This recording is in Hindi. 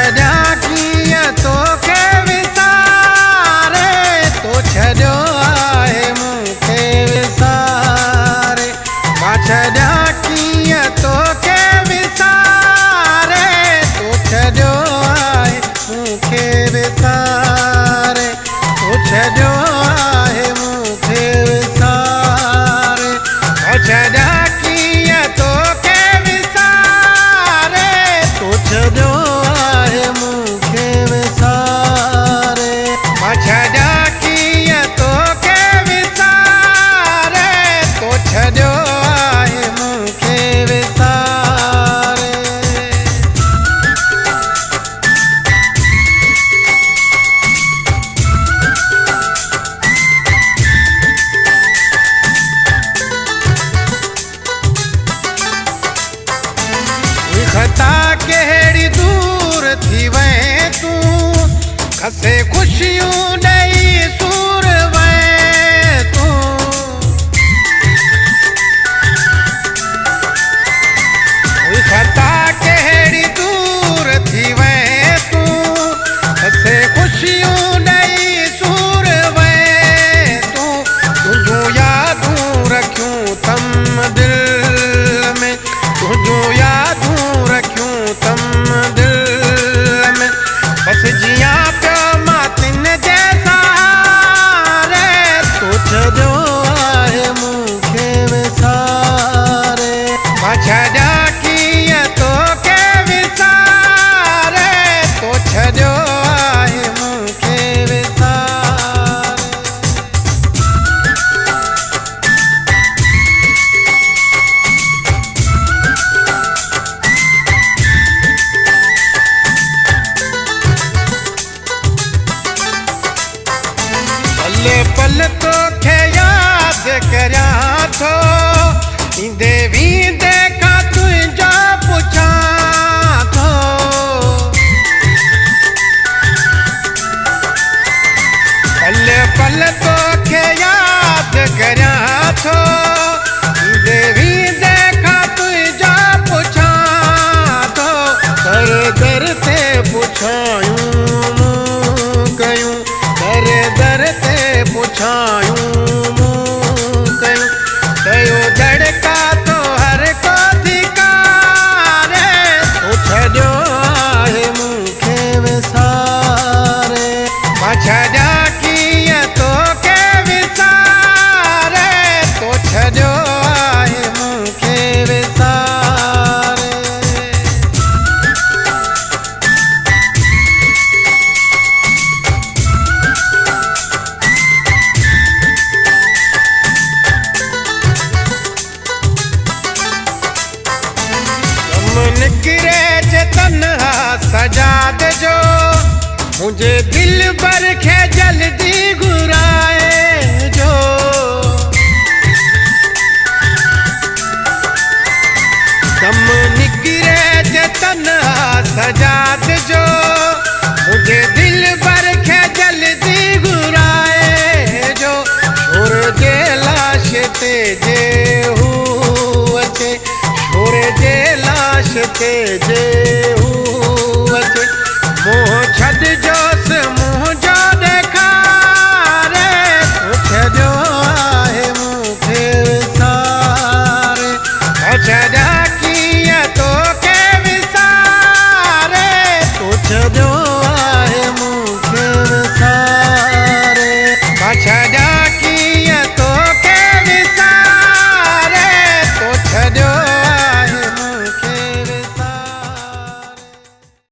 छॾिया कीअं तोखे विसारे तो छॾियो आहे मूंखे विसारे मां छॾिया कीअं तोखे विसारे तो छॾियो आहे मूंखे विसारे तो छॾियो आहे मूंखे विसारे मां छॾिया कीअं तोखे विसारे तो छॾियो आहे मूंखे विसारे मां छॾिया कीअं तोखे विसारे तो छॾियो आहे मूंखे विसारे खता कहिड़ी दूर थी वएं तूं खसे ख़ुशियूं ॾेई सूर वएं तूं खता कहिड़ी दूर थी वएं तूं खसे ख़ुशियूं ॾेई सूर वएं तूं तुंहिंजूं यादूं रखियूं तम दिल में तुंहिंजूं यादूं रखियूं तम दिल में बस जियां पियो मां तिन जे सहारे तो छॾियो आहे मूंखे विसारे मां छॾिया कीअं तोखे विसारे तो छॾियो आहे मूंखे विसारे पल पल तोखे यादि करियां थो ईंदे वींदे खां तुंहिंजो पुछां थो पल पल तोखे यादि करियां थो ईंदे वींदे खां तुंहिंजो पुछां थो दर दर ते पुछायूं मूं कयूं दर दर ते पुछायूं मूं कयूं कयो धड़का तो हर को धिकारे तो छॾियो आहे मूंखे विसारे मां छॾिया कीअं तोखे विसारे तो छॾियो आहे मूंखे विसारे निकिरे जे तन्हा सजाद जो मुझे दिल भर खे जल्दी घुराए जो कम निकिरे जे तन्हा सजाद जो मुझे दिल भर खे जल्दी घुराए जो छोर जे लाश ते जे हू अचे छोर जे लाश ते जे